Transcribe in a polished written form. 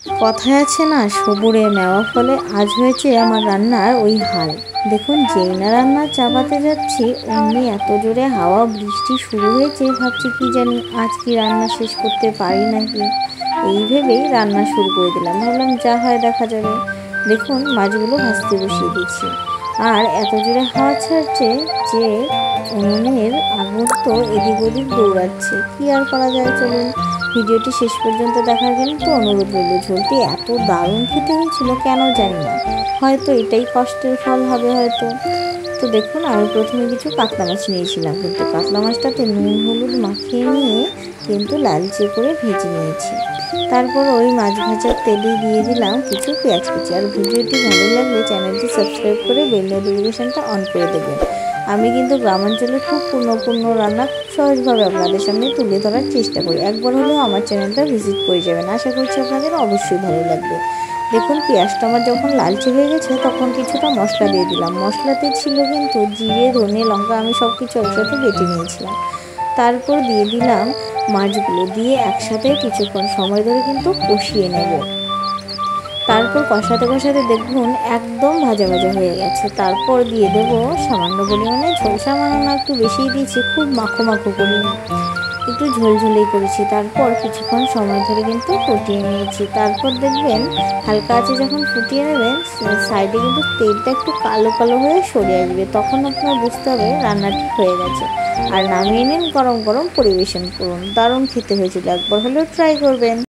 কথায় আছে না, সবুরে মেওয়া ফলে। আজ হয়েছে আমার রান্নার ওই হাল। দেখুন, যেই না রান্না চাপাতে যাচ্ছি অমনি এত জোরে হাওয়া বৃষ্টি শুরু হয়েছে। ভাবছি কি জানি আজ কি রান্না শেষ করতে পারি নাকি, এই ভেবেই রান্না শুরু করে দিলাম। ভাবলাম যা হয় দেখা যাবে। দেখুন, মাছগুলো ভাজতে বসিয়ে দিচ্ছি, আর এত জোরে হাওয়া ছাড়ছে যে উনুনের আগুন তো এদিক ওদিক দৌড়াচ্ছে। কি আর করা যায়, চলুন ভিডিওটি শেষ পর্যন্ত দেখার কিন্তু অনুরোধ রইল। ঝোলটি এত দারুণ খেতে হয়েছিল কেন জানি না, হয়তো এটাই কষ্টের ফল হবে হয়তো। তো দেখুন, আমি প্রথমে কিছু কাতলা মাছ নিয়েছিলাম, কিন্তু কাতলা মাছটাতে নুন হলুদ মাখিয়ে নিয়ে কিন্তু লালচে করে ভেজে নিয়েছি। তারপর ওই মাছ ভাজার তেলে দিয়ে দিলাম কিছু পেঁয়াজ কুচি। আর ভিডিওটি ভালো লাগলে চ্যানেলটি সাবস্ক্রাইব করে বেল নোটিফিকেশানটা অন করে দেবেন। আমি কিন্তু গ্রামাঞ্চলে খুব পূর্ণ রান্না খুব সহজভাবে আপনাদের সামনে তুলে ধরার চেষ্টা করি। একবার হলেও আমার চ্যানেলটা ভিজিট করে যাবেন, আশা করছি আপনাদের অবশ্যই ভালো লাগবে। দেখুন, পেঁয়াজটা আমার যখন লালচে হয়ে গেছে তখন কিছুটা মশলা দিয়ে দিলাম। মশলাতে ছিল কিন্তু জিরে, ধনে, লঙ্কা, আমি সব কিছু একসাথে বেটে নিয়েছিলাম। তারপর দিয়ে দিলাম মাছগুলো, দিয়ে একসাথে কিছুক্ষণ সময় ধরে কিন্তু কষিয়ে নেব। তারপর কষাতে কষাতে দেখুন একদম ভাজা ভাজা হয়ে গেছে। তারপর দিয়ে দেবো সামান্য পরিমাণে ঝোল, সামান্য না একটু বেশিই দিয়েছি, খুব মাখো মাখো করিনি, একটু ঝোলঝোলেই করেছি। তারপর কিছুক্ষণ সময় ধরে কিন্তু ফুটিয়ে নিয়েছি। তারপর দেখবেন হালকা আছে যখন ফুটিয়ে নেবেন, সাইডে কিন্তু তেলটা একটু কালো কালো হয়ে সরে আসবে, তখন আপনার বুঝতে হবে রান্নাটি হয়ে গেছে। আর নামিয়ে নিন, গরম গরম পরিবেশন করুন। দারুণ খেতে হয়েছিল, একবার হলেও ট্রাই করবেন।